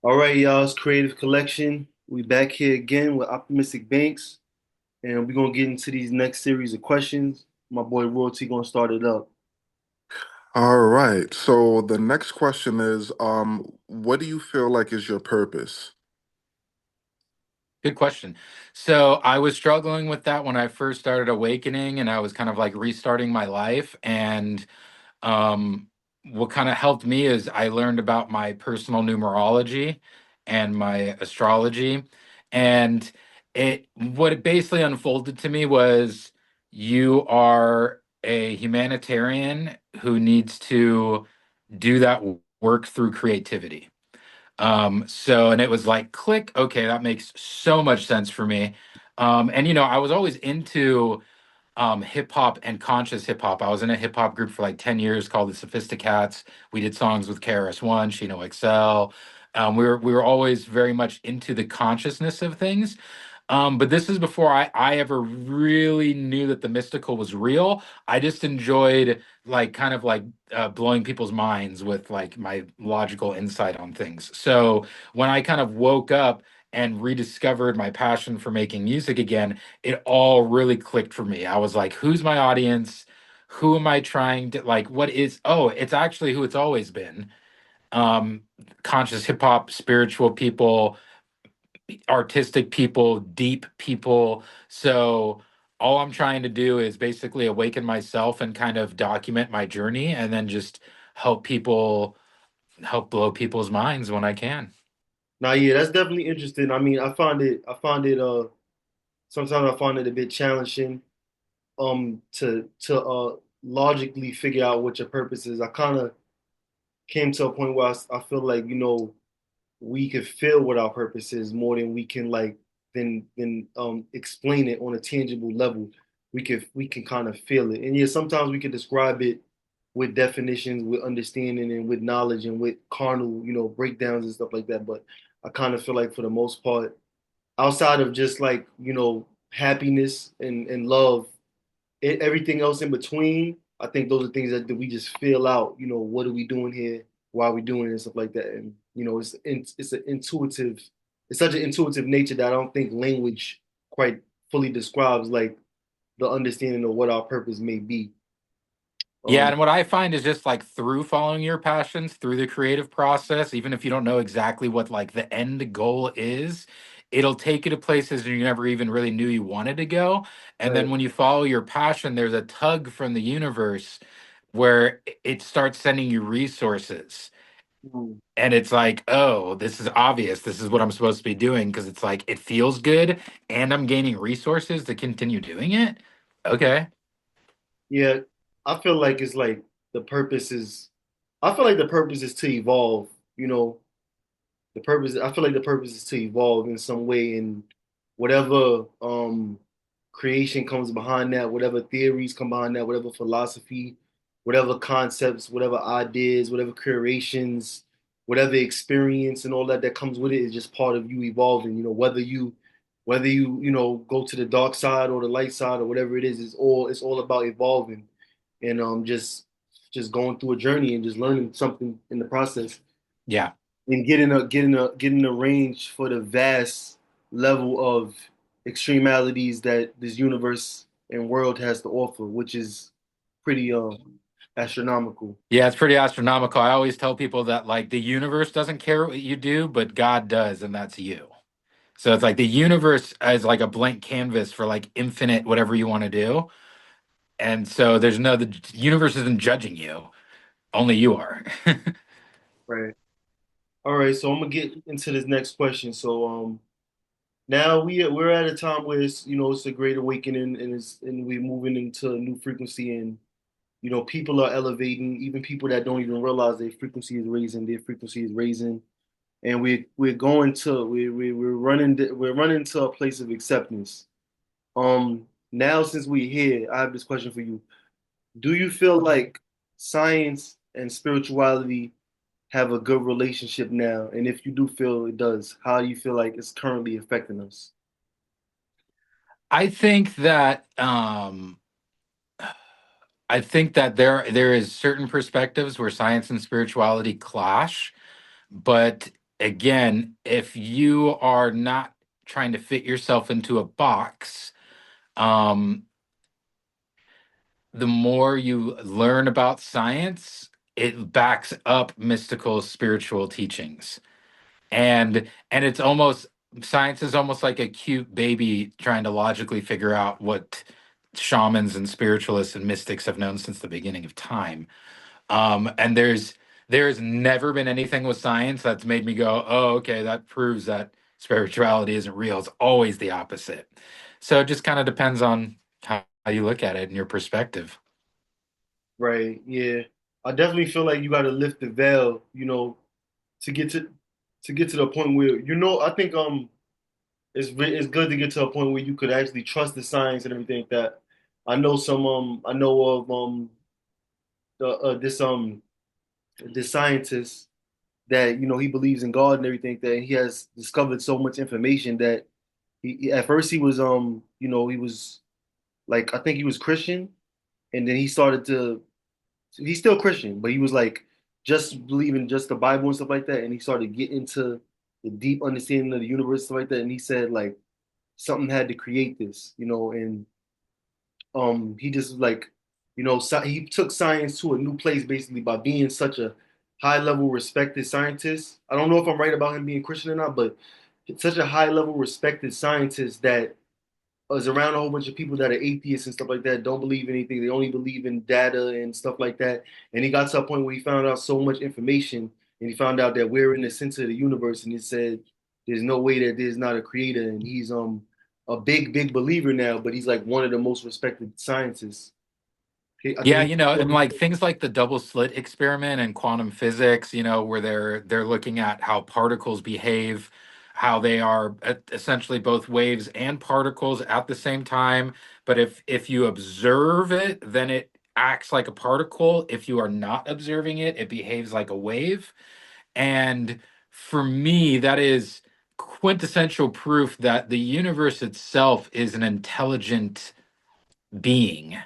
All right, y'all, it's Creative Collection. We back here again with Optimistic Banks, and we're gonna get into these next series of questions. My boy Royalty gonna start it up. All right. So the next question is, what do you feel like is your purpose? Good question. So I was struggling with that when I first started awakening, and I was kind of like restarting my life. And um, what kind of helped me is I learned about my personal numerology and my astrology. And what it basically unfolded to me was you are a humanitarian who needs to do that work through creativity. And it was like, click, okay, that makes so much sense for me. And I was always into hip hop and conscious hip hop. I was in a hip hop group for like 10 years called the Sophisticats. We did songs with KRS-One, Shino XL. We were always very much into the consciousness of things. But this is before I ever really knew that the mystical was real. I just enjoyed like kind of like blowing people's minds with like my logical insight on things. So when I kind of woke up and rediscovered my passion for making music again, it all really clicked for me. I was like, who's my audience? Who am I trying to like? What is, oh, it's actually who it's always been. Um, Conscious hip hop, spiritual people, artistic people, deep people. So all I'm trying to do is basically awaken myself and kind of document my journey and then just help people, help blow people's minds when I can. Now, yeah, that's definitely interesting. I mean, I find it sometimes I find it a bit challenging to logically figure out what your purpose is. I kind of came to a point where I feel like we could feel what our purpose is more than we can like than explain it on a tangible level. We can kind of feel it, and yeah, sometimes we can describe it with definitions, with understanding, and with knowledge, and with carnal, breakdowns and stuff like that. But I kind of feel like for the most part, outside of just like happiness and love, everything else in between, I think those are things that we just feel out. What are we doing here? Why are we doing it and stuff like that? And it's an intuitive, it's such an intuitive nature that I don't think language quite fully describes like the understanding of what our purpose may be. Yeah, Um, and what I find is just like through following your passions, through the creative process, even if you don't know exactly what like the end goal is, it'll take you to places you never even really knew you wanted to go. And right. then when you follow your passion, there's a tug from the universe where it starts sending you resources. Mm. And it's like, oh, this is obvious. This is what I'm supposed to be doing because it's like it feels good and I'm gaining resources to continue doing it. Okay. Yeah, I feel like it's like the purpose is. I feel like the purpose is to evolve. I feel like the purpose is to evolve in some way, and whatever creation comes behind that, whatever theories come behind that, whatever philosophy, whatever concepts, whatever ideas, whatever creations, whatever experience and all that comes with it is just part of you evolving. Whether you go to the dark side or the light side or whatever it is, it's all about evolving and just going through a journey and just learning something in the process Yeah. and getting a range for the vast level of extremalities that this universe and world has to offer, which is pretty astronomical. Yeah, it's pretty astronomical. I always tell people that like the universe doesn't care what you do, but God does, and that's you. So it's like the universe is like a blank canvas for like infinite whatever you want to do. And so the universe isn't judging you. Only you are. Right. All right, so I'm gonna get into this next question. So now we're at a time where it's a great awakening and we're moving into a new frequency and people are elevating, even people that don't even realize their frequency is raising, and we're running to a place of acceptance. Now since we're here, I have this question for you. Do you feel like science and spirituality have a good relationship now? And if you do feel it does, how do you feel like it's currently affecting us? I think that I think that there is certain perspectives where science and spirituality clash, but again, if you are not trying to fit yourself into a box, um, the more you learn about science, it backs up mystical spiritual teachings. And it's almost, science is almost like a cute baby trying to logically figure out what shamans and spiritualists and mystics have known since the beginning of time. And there's never been anything with science that's made me go, oh, okay, that proves that spirituality isn't real. It's always the opposite. So it just kind of depends on how you look at it and your perspective. Right. Yeah. I definitely feel like you got to lift the veil, to get to the point where, I think it's good to get to a point where you could actually trust the science and everything like that. I know of the this scientist that he believes in God and everything, that he has discovered so much information that at first he was he was like, I think he was Christian, and then he started to, he's still Christian, but he was like just believing just the Bible and stuff like that, and he started getting into the deep understanding of the universe, stuff like that, and he said like something had to create this, and he just like, he took science to a new place basically by being such a high level respected scientist. I don't know if I'm right about him being Christian or not, but it's such a high level respected scientist that is around a whole bunch of people that are atheists and stuff like that, don't believe anything. They only believe in data and stuff like that. And he got to a point where he found out so much information, and he found out that we're in the center of the universe, and he said there's no way that there's not a creator. And he's a big believer now, but he's like one of the most respected scientists. I Yeah, think and like things like the double slit experiment and quantum physics, where they're looking at how particles behave, how they are essentially both waves and particles at the same time. But if you observe it, then it acts like a particle. If you are not observing it, it behaves like a wave. And for me, that is quintessential proof that the universe itself is an intelligent being,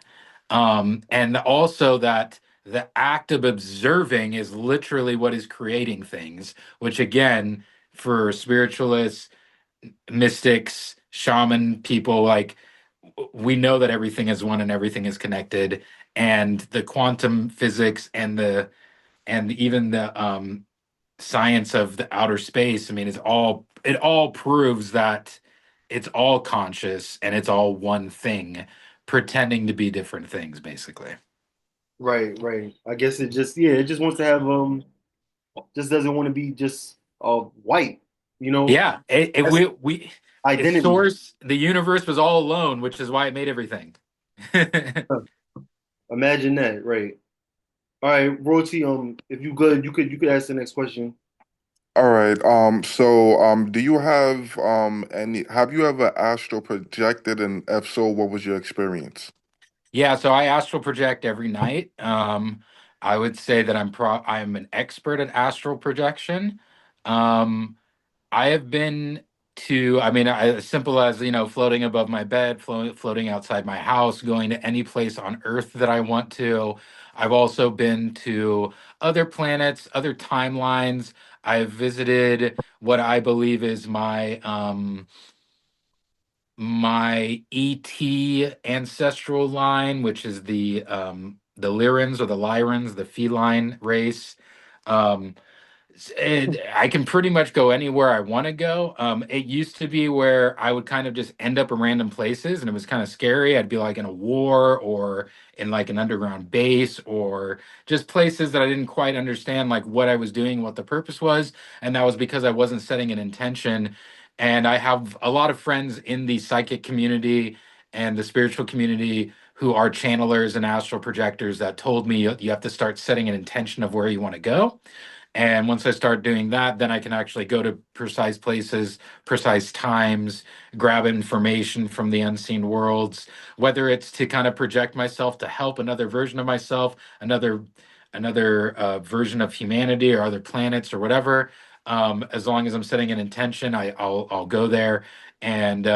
and also that the act of observing is literally what is creating things, which again, for spiritualists, mystics, shaman people, like we know that everything is one and everything is connected. And the quantum physics and even the science of the outer space, I mean, it all proves that it's all conscious and it's all one thing pretending to be different things, basically. right, right. I guess it just, yeah, it just wants to have just doesn't want to be just white, you know. Yeah, That's we its identity. source, the universe was all alone, which is why it made everything. Imagine that, right? All right, Royalty. If you good, you could ask the next question. All right. So do you have have you ever astral projected, and if so, what was your experience? Yeah, so I astral project every night. I would say that I'm an expert at astral projection. Um, I have been to, I mean, as simple as, floating above my bed, floating outside my house, going to any place on Earth that I want to. I've also been to other planets, other timelines. I've visited what I believe is my ET ancestral line, which is the Lyrans or the Lyrans, the feline race. Um, I can pretty much go anywhere I want to go. It used to be where I would kind of just end up in random places, and it was kind of scary. I'd be like in a war or in like an underground base or just places that I didn't quite understand like what I was doing, what the purpose was, and that was because I wasn't setting an intention. And I have a lot of friends in the psychic community and the spiritual community who are channelers and astral projectors that told me you have to start setting an intention of where you want to go. And once I start doing that, then I can actually go to precise places, precise times, grab information from the unseen worlds, whether it's to kind of project myself to help another version of myself, another version of humanity or other planets or whatever. As long as I'm setting an intention, I'll go there, and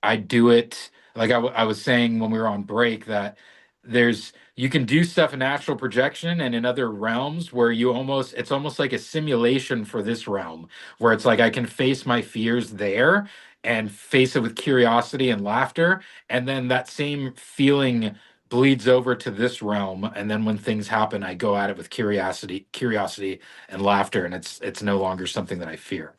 I do it like I was saying when we were on break that there's you can do stuff in astral projection and in other realms where it's almost like a simulation for this realm where it's like I can face my fears there and face it with curiosity and laughter, and then that same feeling bleeds over to this realm, and then when things happen I go at it with curiosity and laughter, and it's no longer something that I fear.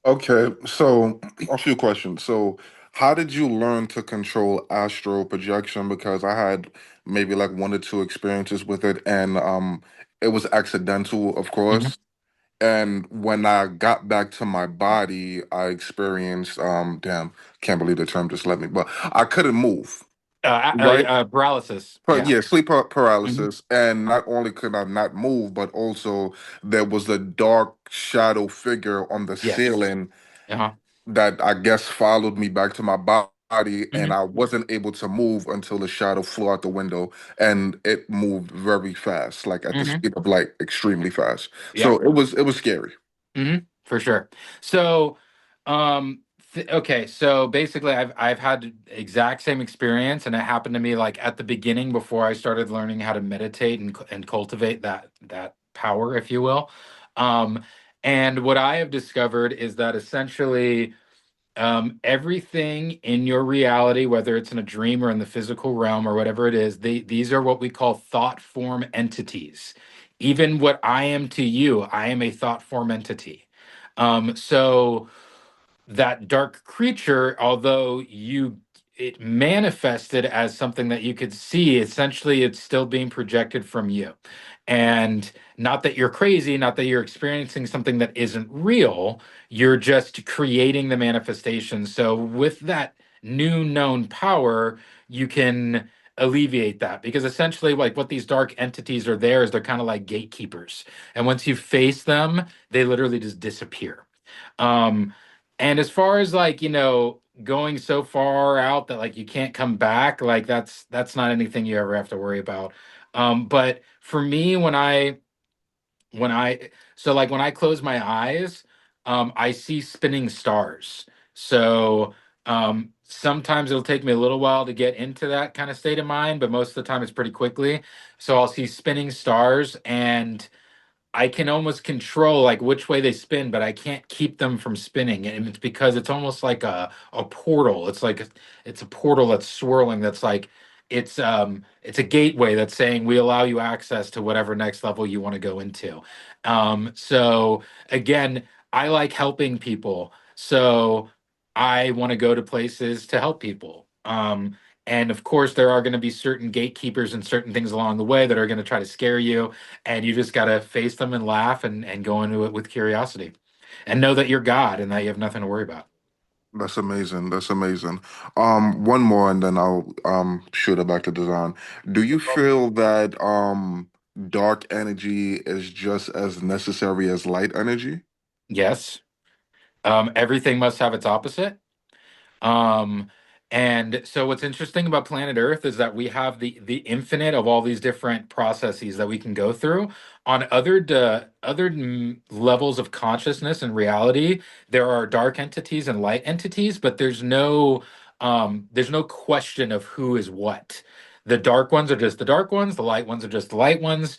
Okay, so a few questions. So, how did you learn to control astral projection? Because I had maybe like one or two experiences with it, and it was accidental, of Mhm. course. And when I got back to my body, I experienced damn, can't believe the term just left me, but I couldn't move, right? Paralysis, But yeah. yeah, Hmm. paralysis, and not only could I not move, but also there was a dark shadow figure on the Yes. ceiling Uh-huh. that I guess followed me back to my body, and Hmm. I wasn't able to move until the shadow flew out the window, and it moved very fast, like at the Hmm. speed of light, extremely fast. Yeah. So it was scary. For sure. So, okay. So basically, I've had the exact same experience, and it happened to me like at the beginning before I started learning how to meditate and cultivate that power, if you will. Um, and what I have discovered is that essentially everything in your reality, whether it's in a dream or in the physical realm or whatever it is, these are what we call thought form entities. Even what I am to you, I am a thought form entity. So that dark creature, although it manifested as something that you could see, essentially it's still being projected from you. And not that you're crazy, not that you're experiencing something that isn't real, you're just creating the manifestation. So with that new known power, you can alleviate that, because essentially like what these dark entities are there is they're kind of like gatekeepers. And once you face them, they literally just disappear. Um, and as far as like, going so far out that like you can't come back, like that's not anything you ever have to worry about. But for me, when I so like when I close my eyes, I see spinning stars. So sometimes it'll take me a little while to get into that kind of state of mind, but most of the time it's pretty quickly. So I'll see spinning stars, and I can almost control like which way they spin, but I can't keep them from spinning. And it's because it's almost like a portal. It's a portal that's swirling. That's like it's a gateway that's saying we allow you access to whatever next level you want to go into. So again, I like helping people. So I want to go to places to help people. And of course, there are going to be certain gatekeepers and certain things along the way that are going to try to scare you, and you just got to face them and laugh and go into it with curiosity and know that you're God and that you have nothing to worry about. That's amazing. That's amazing. One more, and then I'll shoot it back to design. Do you feel that dark energy is just as necessary as light energy? Yes. Everything must have its opposite. Um, and so what's interesting about planet Earth is that we have the infinite of all these different processes that we can go through. On levels of consciousness and reality, there are dark entities and light entities, but there's no question of who is what. The dark ones are just the dark ones, the light ones are just the light ones.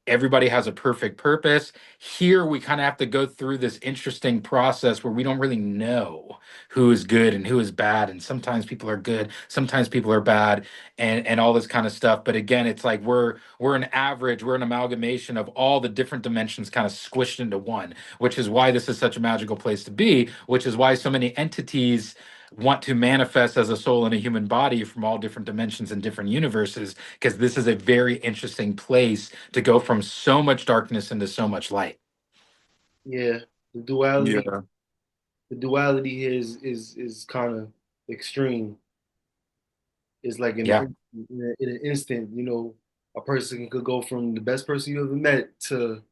Everybody has a perfect purpose. Here we kind of have to go through this interesting process where we don't really know who is good and who is bad, and sometimes people are good, sometimes people are bad, and all this kind of stuff. But again, it's like we're an average, we're an amalgamation of all the different dimensions kind of squished into one, which is why this is such a magical place to be, which is why so many entities want to manifest as a soul in a human body from all different dimensions and different universes, because this is a very interesting place to go from so much darkness into so much light. Yeah, the duality, Yeah. the duality here is kind of extreme. It's like Yeah. in an instant, a person could go from the best person you ever met to the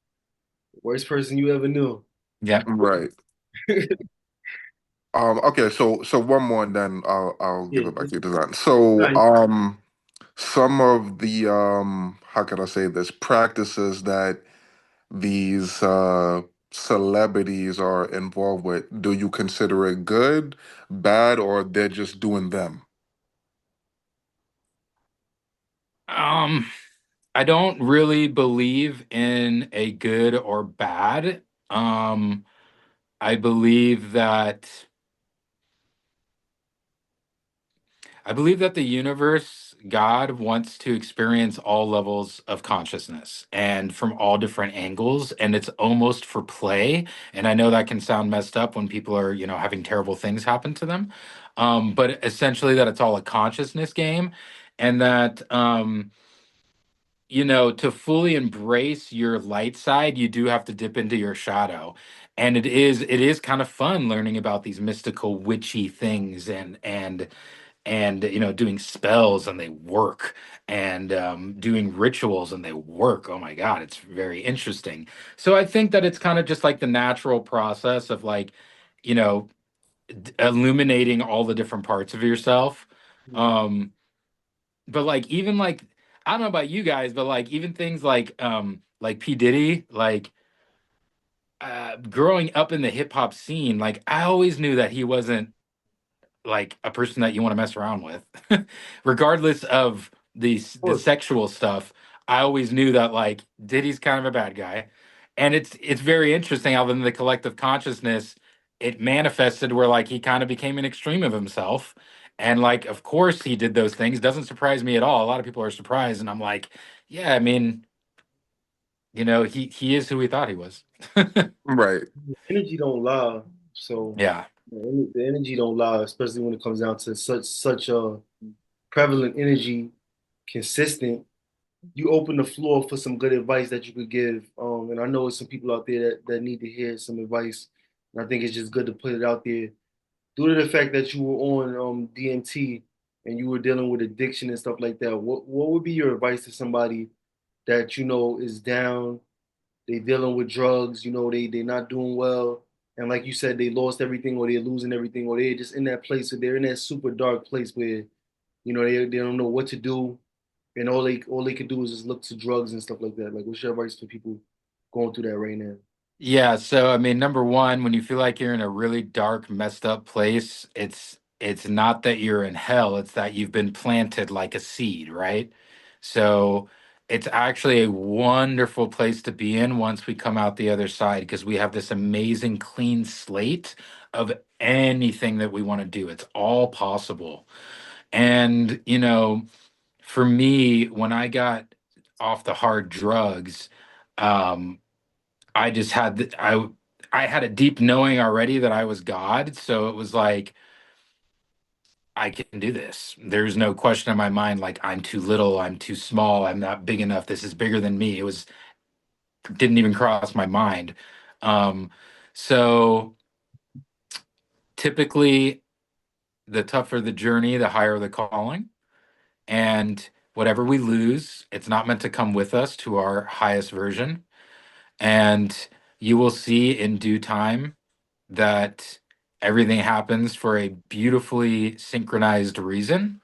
worst person you ever knew. Yeah. Right. Okay, so one more, and then I'll Yeah, give it back to you, design. So, right. some of the how can I say this, practices that these celebrities are involved with, do you consider it good, bad, or they're just doing them? Um, I don't really believe in a good or bad. Um, I believe that I believe that the universe, God wants to experience all levels of consciousness and from all different angles, and it's almost for play. And I know that can sound messed up when people are, having terrible things happen to them. But essentially that it's all a consciousness game, and that to fully embrace your light side, you do have to dip into your shadow. And it is kind of fun learning about these mystical witchy things and doing spells and they work, and doing rituals and they work. Oh my god, it's very interesting. So I think that it's kind of just like the natural process of like you know illuminating all the different parts of yourself. Mhm. But like even like I don't know about you guys, but like even things like P Diddy, like growing up in the hip hop scene, like I always knew that he wasn't like a person that you want to mess around with. Regardless of Of the course. sexual stuff, I always knew that like Diddy's kind of a bad guy. And it's very interesting how in the collective consciousness it manifested where like he kind of became an extreme of himself. And like of course he did those things. Doesn't surprise me at all. A lot of people are surprised and I'm like, yeah, I mean, he is who we thought he was. Right. Energy don't lie. So Yeah. the energy don't lie, especially when it comes down to such a prevalent energy, consistent. You open the floor for some good advice that you could give. And I know there's some people out there that need to hear some advice. And I think it's just good to put it out there. Due to the fact that you were on DMT and you were dealing with addiction and stuff like that, what would be your advice to somebody that is down, they dealing with drugs, they not doing well, and like you said, they lost everything or they're losing everything or they're just in that place, or they're in that super dark place where they don't know what to do, and all they can do is just look to drugs and stuff like that. Like, what's your advice for people going through that right now? Yeah, so I mean, number one, when you feel like you're in a really dark, messed up place, it's not that you're in hell, it's that you've been planted like a seed, right? So it's actually a wonderful place to be in once we come out the other side because we have this amazing clean slate of anything that we want to do. It's all possible. And, for me, when I got off the hard drugs, um, I just had I had a deep knowing already that I was God, so it was like I can do this. There's no question in my mind like I'm too little, I'm too small, I'm not big enough. This is bigger than me. It was didn't even cross my mind. Um, so typically the tougher the journey, the higher the calling. And whatever we lose, it's not meant to come with us to our highest version. And you will see in due time that everything happens for a beautifully synchronized reason.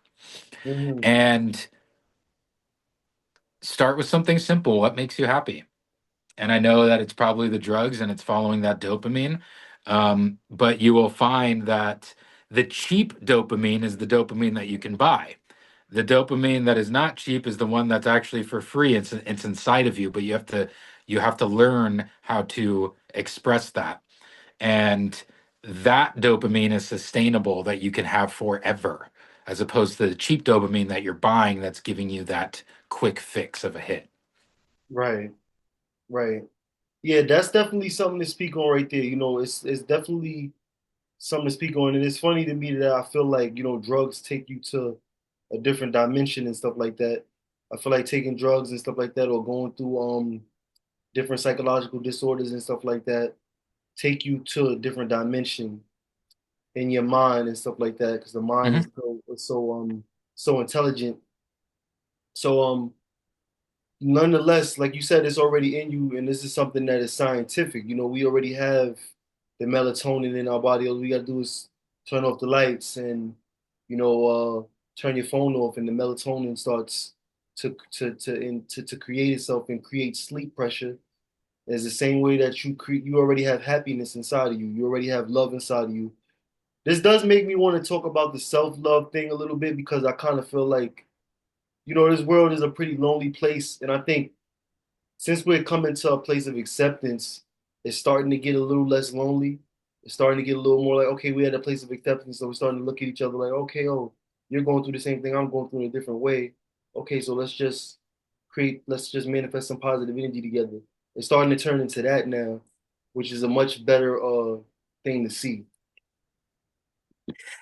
Mm-hmm. And start with something simple. What makes you happy? And I know that it's probably the drugs and it's following that dopamine. But you will find that the cheap dopamine is the dopamine that you can buy. The dopamine that is not cheap is the one that's actually for free. It's inside of you, but you have to learn how to express that. And that dopamine is sustainable that you can have forever, as opposed to the cheap dopamine that you're buying that's giving you that quick fix of a hit. Right, right. Yeah, that's definitely something to speak on right there. It's definitely something to speak on. And it's funny to me that I feel like, drugs take you to a different dimension and stuff like that. I feel like taking drugs and stuff like that or going through different psychological disorders and stuff like that take you to a different dimension in your mind and stuff like that, because the mind Hmm. is so intelligent. So nonetheless, like you said, it's already in you, and this is something that is scientific. We already have the melatonin in our body. All we gotta do is turn off the lights and you know turn your phone off, and the melatonin starts to create itself and create sleep pressure. It's the same way that you already have happiness inside of you. You already have love inside of you. This does make me want to talk about the self love thing a little bit, because I kind of feel like this world is a pretty lonely place, and I think since we're coming to a place of acceptance, it's starting to get a little less lonely. It's starting to get a little more like, okay, we're at a place of acceptance, so we're starting to look at each other like, okay, oh, you're going through the same thing I'm going through in a different way. Okay, so let's just manifest some positive energy together. It's starting to turn into that now, which is a much better thing to see.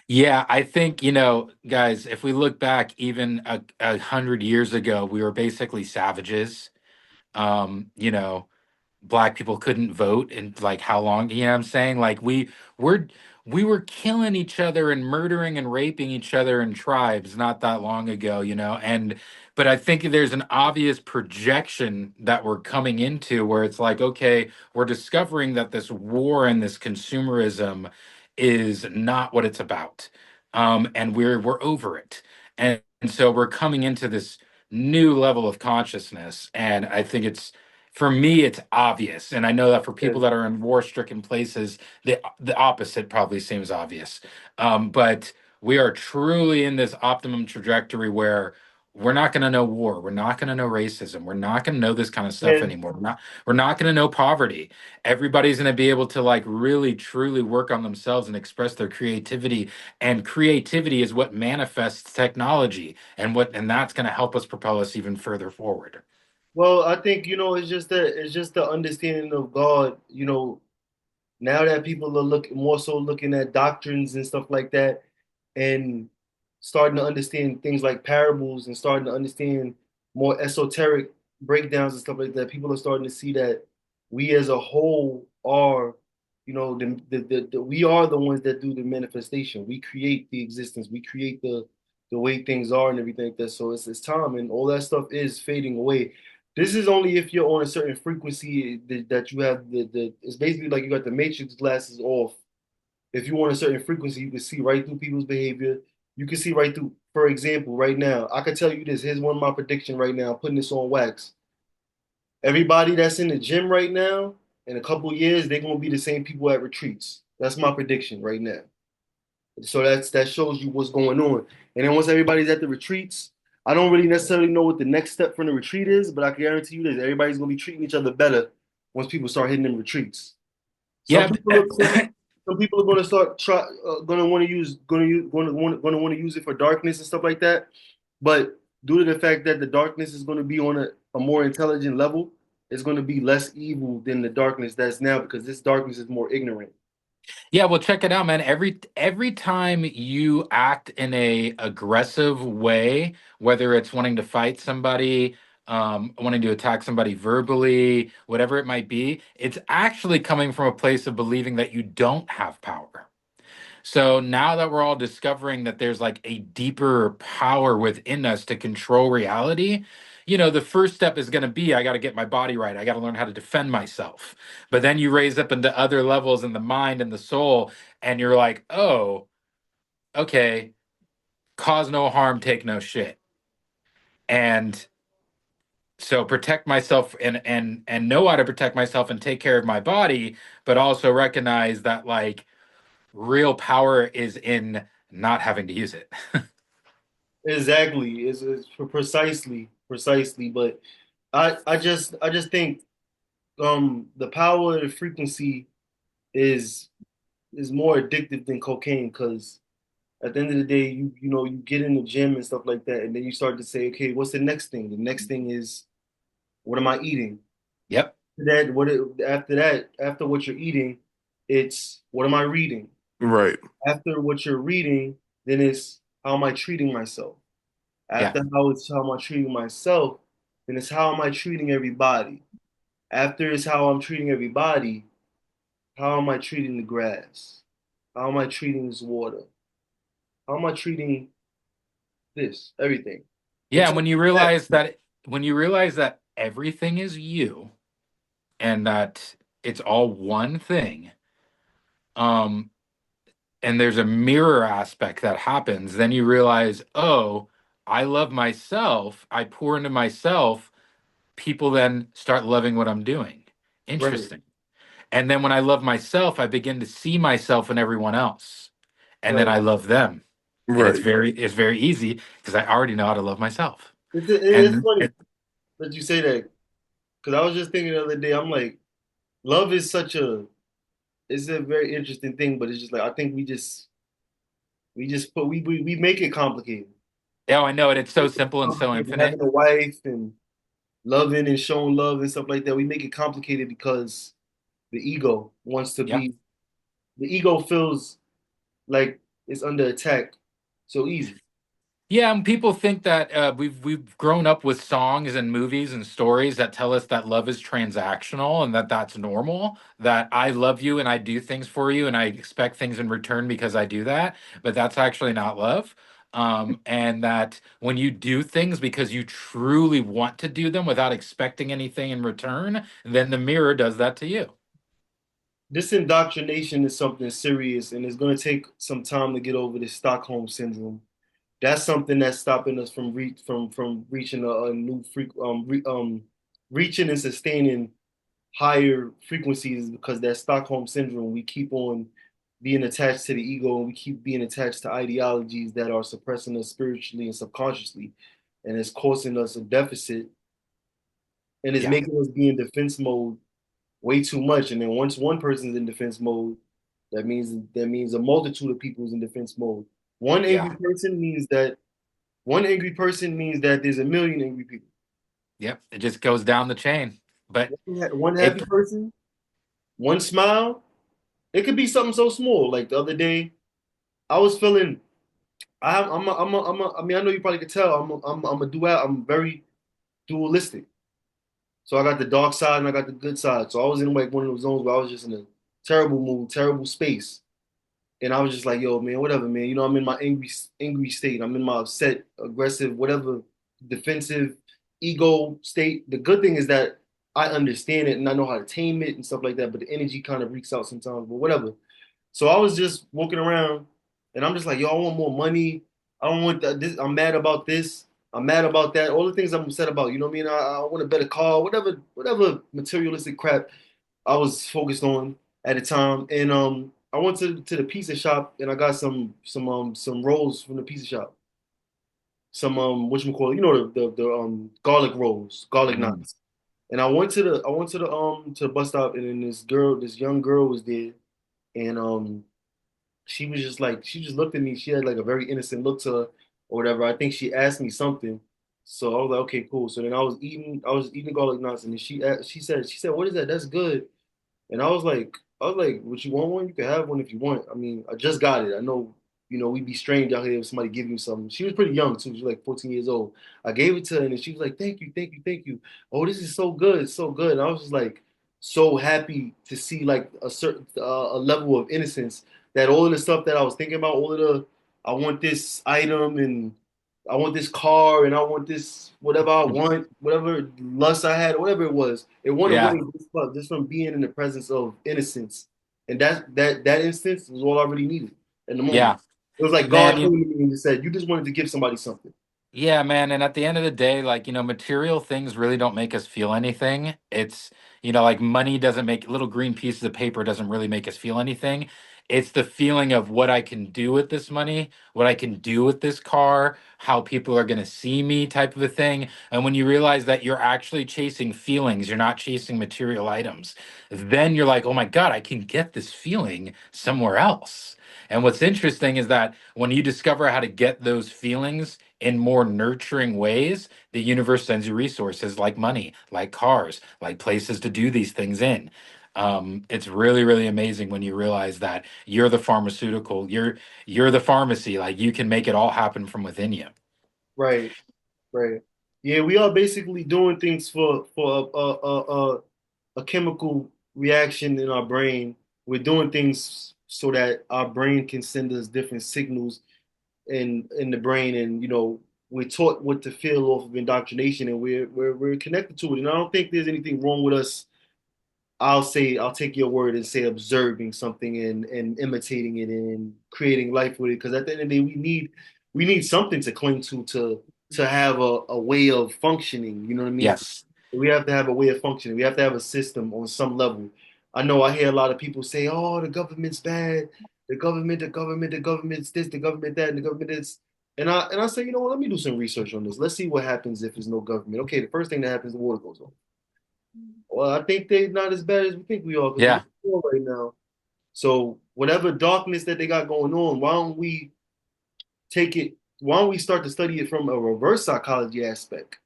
Yeah, I think, guys, if we look back even a hundred years ago, we were basically savages. Um, you know, Black people couldn't vote and like how long, you know what I'm saying? Like we're we were killing each other and murdering and raping each other in tribes not that long ago, and but I think there's an obvious projection that we're coming into where it's like, okay, we're discovering that this war and this consumerism is not what it's about. And we're over it. And so we're coming into this new level of consciousness. And I think for me, it's obvious, and I know that for people that are in war-stricken places, the opposite probably seems obvious. But we are truly in this optimum trajectory where we're not going to know war, we're not going to know racism, we're not going to know this kind of stuff And anymore. We're not going to know poverty. Everybody's going to be able to like really truly work on themselves and express their creativity, and creativity is what manifests technology, and that's going to help us propel us even further forward. well, I think it's just the understanding of God. Now that people are looking more so looking at doctrines and stuff like that, and starting to understand things like parables and starting to understand more esoteric breakdowns and stuff like that, people are starting to see that we as a whole are, we are the ones that do the manifestation. We create the existence. We create the way things are and everything like that. So it's time, and all that stuff is fading away. This is only if you're on a certain frequency that you have it's basically like you got the matrix glasses off. If you want a certain frequency, you can see right through people's behavior. You can see right through, for example, right now, I can tell you this. Here's one of my prediction right now, I'm putting this on wax. Everybody that's in the gym right now, in a couple of years, they're gonna be the same people at retreats. That's my prediction right now. So that shows you what's going on. And then once everybody's at the retreats, I don't really necessarily know what the next step from the retreat is, but I can guarantee you this: everybody's gonna be treating each other better once people start hitting them retreats. Some Yeah, people look some people are going to start going to want to use going to want to use it for darkness and stuff like that. But due to the fact that the darkness is going to be on a more intelligent level, it's going to be less evil than the darkness that's now because this darkness is more ignorant. yeah, well, check it out, man. Every time you act in a aggressive way, whether it's wanting to fight somebody, wanting to attack somebody verbally, whatever it might be, it's actually coming from a place of believing that you don't have power. So now that we're all discovering that there's like a deeper power within us to control reality, the first step is going to be I got to get my body right. I got to learn how to defend myself. But then you raise up into other levels in the mind and the soul, and you're like, oh, okay, cause no harm, take no shit. And so protect myself and know how to protect myself and take care of my body, but also recognize that like real power is in not having to use it. Exactly, it's precisely. But I just think the power of the frequency is is more addictive than cocaine because at the end of the day, you get in the gym and stuff like that, and then you start to say, okay, what's the next thing? The next thing is, what am I eating? Yep. After what you're eating, it's what am I reading? Right. After what you're reading, then it's how am I treating myself? Yeah. After how am I treating myself, then it's how am I treating everybody? After it's how I'm treating everybody, how am I treating the grass? How am I treating this water? How am I treating this? Everything. Yeah. Until And that, when you realize that everything is you and that it's all one thing, um, and there's a mirror aspect that happens, then you realize, oh, I love myself. I pour into myself. People then start loving what I'm doing. right, Interesting. And then when I love myself, I begin to see myself in everyone else. And then right. I love them. And Right. it's very easy because I already know how to love myself. It's And funny that you say that because I was just thinking the other day. I'm like, love is such a it's a very interesting thing, but it's just like I think we just put we make it complicated. oh, I know it. It's so Make it simple and so complicated. infinite. Having a wife and loving and showing love and stuff like that, we make it complicated because the ego wants to Yep. be. The ego feels like it's under attack so easy. Yeah, and people think that we've grown up with songs and movies and stories that tell us that love is transactional and that that's normal. That I love you and I do things for you and I expect things in return because I do that, but that's actually not love. And that when you do things because you truly want to do them without expecting anything in return, then the mirror does that to you. This indoctrination is something serious, and it's going to take some time to get over this Stockholm syndrome. That's something that's stopping us from reaching a new reaching and sustaining higher frequencies because that Stockholm syndrome. We keep on being attached to the ego, and we keep being attached to ideologies that are suppressing us spiritually and subconsciously, and it's causing us a deficit, and it's Yeah. making us be in defense mode way too much. And then once one person's in defense mode, that means a multitude of people is in defense mode. One Yeah. angry person means that one angry person means that there's a million angry people. Yep. It just goes down the chain. But One happy it person, one smile. It could be something so small. Like the other day, I was feeling. I mean, I know you probably could tell. I'm a dual. I'm very dualistic. So I got the dark side and I got the good side. So I was in like one of those zones where I was just in a terrible mood, terrible space. And I was just like, yo, man, whatever, man. You know, I'm in my angry state. I'm in my upset, aggressive, whatever, defensive, ego state. The good thing is that I understand it and I know how to tame it and stuff like that. But the energy kind of reeks out sometimes. But whatever. So I was just walking around, and I'm just like, yo, I want more money. I don't want that. This, I'm mad about this. I'm mad about that. All the things I'm upset about. You know what I mean? I want a better car. Whatever materialistic crap I was focused on at the time. And I went to the pizza shop and I got some rolls from the pizza shop. Some whatchamacallit, you know the garlic rolls, garlic mm, knots. And I went to the bus stop and then this young girl was there and she was just like she just looked at me. She had like a very innocent look to her or whatever. I think she asked me something. So I was like, okay, cool. So then I was eating garlic knots and then she said, what is that? That's good. And I was like, would you want one? You can have one if you want. I mean, I just got it. I know, we'd be strange out here if somebody give you something. She was pretty young too. She was like 14 years old. I gave it to her and she was like, thank you, thank you, thank you. Oh, this is so good, it's so good. And I was just like so happy to see like a certain a level of innocence that all of the stuff that I was thinking about, all of the I want this item and I want this car and I want this whatever I want, whatever lust I had, whatever it was. It went yeah. away just from being in the presence of innocence. And that instance was all I really needed in the moment. Yeah. It was like God Man, came to me and just said, you just wanted to give somebody something. yeah, man. And at the end of the day, like, material things really don't make us feel anything. It's, like money doesn't make little green pieces of paper doesn't really make us feel anything. It's the feeling of what I can do with this money, what I can do with this car, how people are going to see me type of a thing. And when you realize that you're actually chasing feelings, you're not chasing material items, then you're like, oh my God, I can get this feeling somewhere else. And what's interesting is that when you discover how to get those feelings in more nurturing ways, the universe sends you resources like money, like cars, like places to do these things in. It's really, really amazing when you realize that you're the pharmaceutical, you're the pharmacy, like you can make it all happen from within you. Right, right. Yeah, we are basically doing things for a chemical reaction in our brain. We're doing things so that our brain can send us different signals in the brain, and we're taught what to feel off of indoctrination, and we're connected to it. And I don't think there's anything wrong with us. I'll take your word and say observing something and imitating it and creating life with it. Because at the end of the day, we need something to cling to have a way of functioning. You know what I mean? Yes. We have to have a way of functioning. We have to have a system on some level. I know I hear a lot of people say, "Oh, the government's bad. The government's this, the government that, and the government this." And I say, you know what, let me do some research on this. Let's see what happens if there's no government. Okay, the first thing that happens, the water goes off. Well, I think they're not as bad as we think we are because we're Yeah. poor right now. So whatever darkness that they got going on, why don't we take it? Why don't we start to study it from a reverse psychology aspect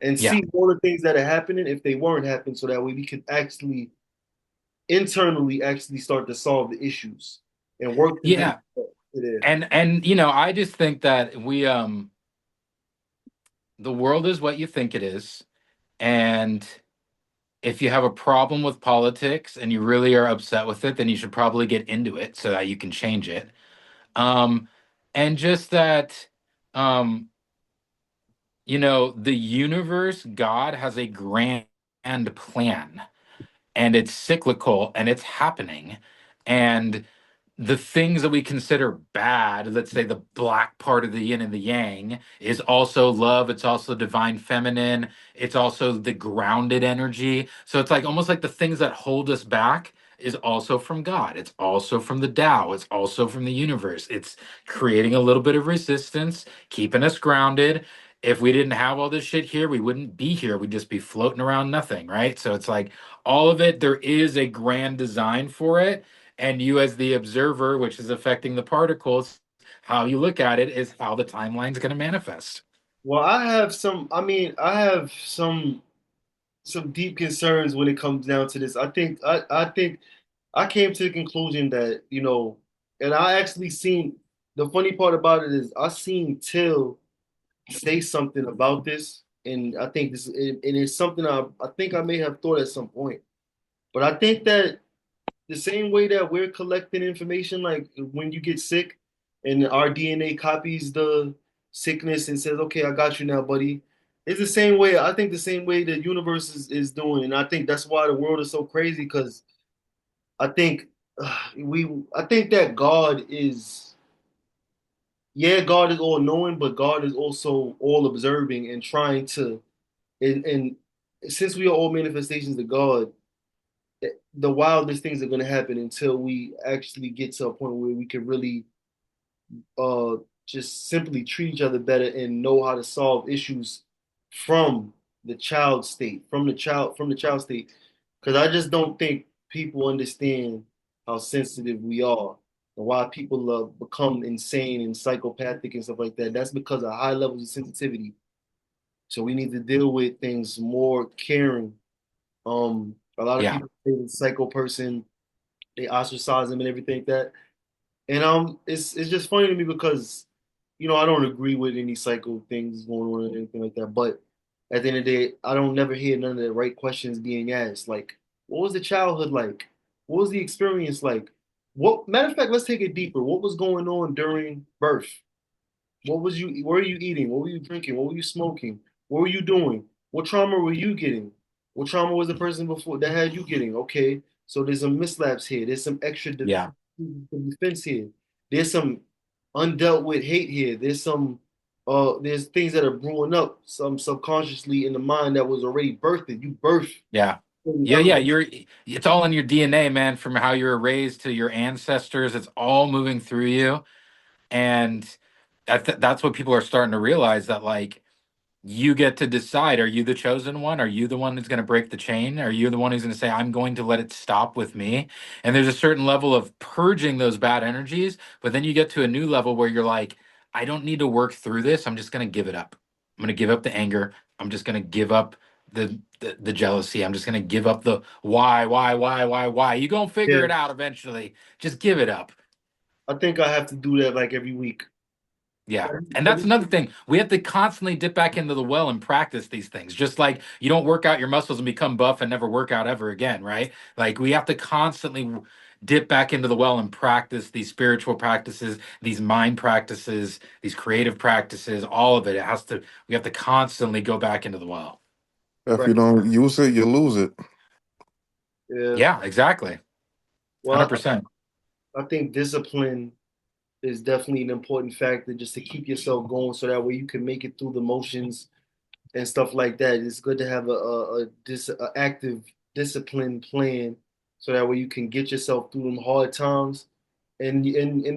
and Yeah. see all the things that are happening if they weren't happening, so that way we could actually internally actually start to solve the issues and work the things Yeah. there. And I just think that we the world is what you think it is. And if you have a problem with politics and you really are upset with it, then you should probably get into it so that you can change it. Um, and just that, um, the universe, God has a grand plan, and it's cyclical and it's happening. And the things that we consider bad, let's say the black part of the yin and the yang, is also love. It's also divine feminine. It's also the grounded energy. So it's like almost like the things that hold us back is also from God. It's also from the Tao. It's also from the universe. It's creating a little bit of resistance, keeping us grounded. If we didn't have all this shit here, we wouldn't be here. We'd just be floating around nothing, right? So it's like all of it, there is a grand design for it, and you as the observer, which is affecting the particles, how you look at it is how the timeline's going to manifest. Well, I have some deep concerns when it comes down to this. I think I came to the conclusion that, and I actually seen the funny part about it is I seen Till say something about this, and I think and it's something I think I may have thought at some point. But I think that the same way that we're collecting information, like when you get sick and our DNA copies the sickness and says, okay, I got you now, buddy. It's the same way. I think the same way the universe is doing. And I think that's why the world is so crazy because I think I think that God is all knowing, but God is also all observing and trying to, and since we are all manifestations of God, the wildest things are going to happen until we actually get to a point where we can really uh just simply treat each other better and know how to solve issues from from the child state, because I just don't think people understand how sensitive we are and why people become insane and psychopathic and stuff like that. That's because of high levels of sensitivity. So we need to deal with things more caring. A lot of Yeah. people say the psycho person, they ostracize them and everything like that. And it's just funny to me because, I don't agree with any psycho things going on or anything like that. But at the end of the day, I don't never hear none of the right questions being asked. Like, what was the childhood like? What was the experience like? What matter of fact, let's take it deeper. What was going on during birth? What were you eating? What were you drinking? What were you smoking? What were you doing? What trauma were you getting? What trauma was the person before that had you getting? Okay, so there's some mislaps here. There's some extra Yeah. defense here. There's some undealt with hate here. There's things that are brewing up some subconsciously in the mind that was already birthed. You birthed. Yeah. Yeah, yeah, it's all in your DNA, man, from how you were raised to your ancestors. It's all moving through you. And that's what people are starting to realize, that like you get to decide, are you the chosen one? Are you the one who's going to break the chain? Are you the one who's going to say, I'm going to let it stop with me? And there's a certain level of purging those bad energies, but then you get to a new level where you're like, I don't need to work through this. I'm just going to give it up. I'm going to give up the anger. I'm just going to give up the jealousy. I'm just going to give up the why. You going to figure Yeah, it out eventually. Just give it up. I think I have to do that like every week. Yeah. And that's another thing. We have to constantly dip back into the well and practice these things. Just like you don't work out your muscles and become buff and never work out ever again, right? Like we have to constantly dip back into the well and practice these spiritual practices, these mind practices, these creative practices, all of it. We have to constantly go back into the well. If Right. you don't use it, you lose it. Yeah. Yeah, exactly. Well, 100%. I think discipline is definitely an important factor just to keep yourself going so that way you can make it through the motions and stuff like that. It's good to have a active discipline plan so that way you can get yourself through them hard times. And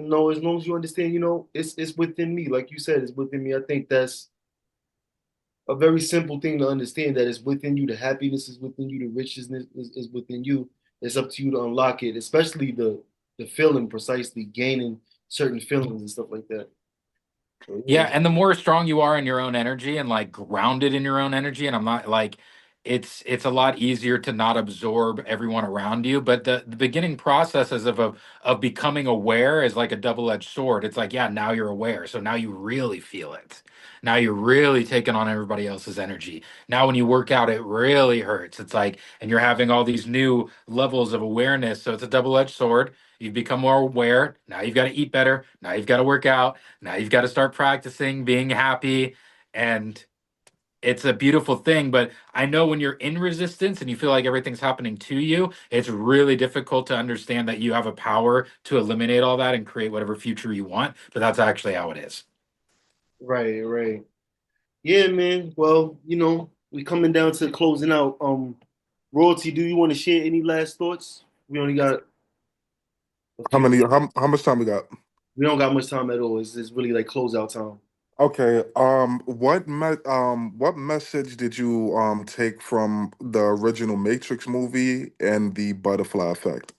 no, as long as you understand, it's within me. Like you said, it's within me. I think that's a very simple thing to understand, that it's within you. The happiness is within you. The richness is within you. It's up to you to unlock it, especially the feeling, precisely gaining certain feelings and stuff like that. So Yeah, yeah. and the more strong you are in your own energy and like grounded in your own energy, and I'm not like it's a lot easier to not absorb everyone around you. But the beginning processes of becoming aware is like a double-edged sword. It's like, yeah, now you're aware. So now you really feel it. Now you're really taking on everybody else's energy. Now when you work out, it really hurts. It's like, and you're having all these new levels of awareness. So it's a double-edged sword. You've become more aware. Now you've got to eat better. Now you've got to work out. Now you've got to start practicing being happy. And it's a beautiful thing. But I know when you're in resistance and you feel like everything's happening to you, it's really difficult to understand that you have a power to eliminate all that and create whatever future you want. But that's actually how it is. Right, right. Yeah, man. Well, we coming down to closing out. Royalty, do you want to share any last thoughts? We only got a How few. many? How much time we got? We don't got much time at all. It's really like closeout time. Okay. What message did you take from the original Matrix movie and the butterfly effect?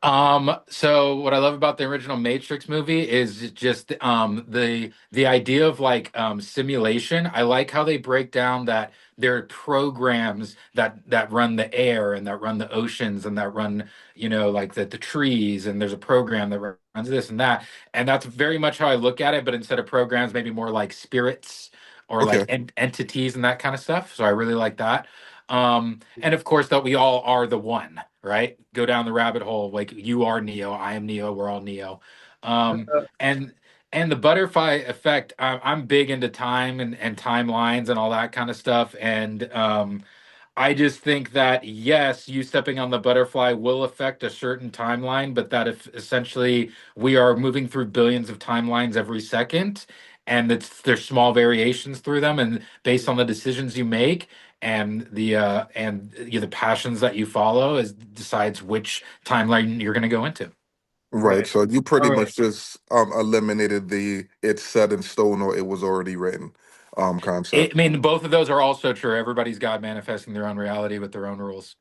So what I love about the original Matrix movie is just the idea of like simulation. I like how they break down that there are programs that run the air and that run the oceans and that run, like the trees, and there's a program that runs this and that. And that's very much how I look at it, but instead of programs, maybe more like spirits or like Okay. entities and that kind of stuff. So I really like that. And of course that we all are the one, right? Go down the rabbit hole. Like you are Neo, I am Neo, we're all Neo. Um, and and the butterfly effect, I'm big into time and timelines and all that kind of stuff. And I just think that yes, you stepping on the butterfly will affect a certain timeline, but that if essentially we are moving through billions of timelines every second, and there's small variations through them, and based on the decisions you make and the passions that you follow is decides which timeline you're going to go into. Right. Right. So you pretty All right. much just eliminated the "it's set in stone" or "it was already written" I concept. mean, both of those are also true. Everybody's God manifesting their own reality with their own rules.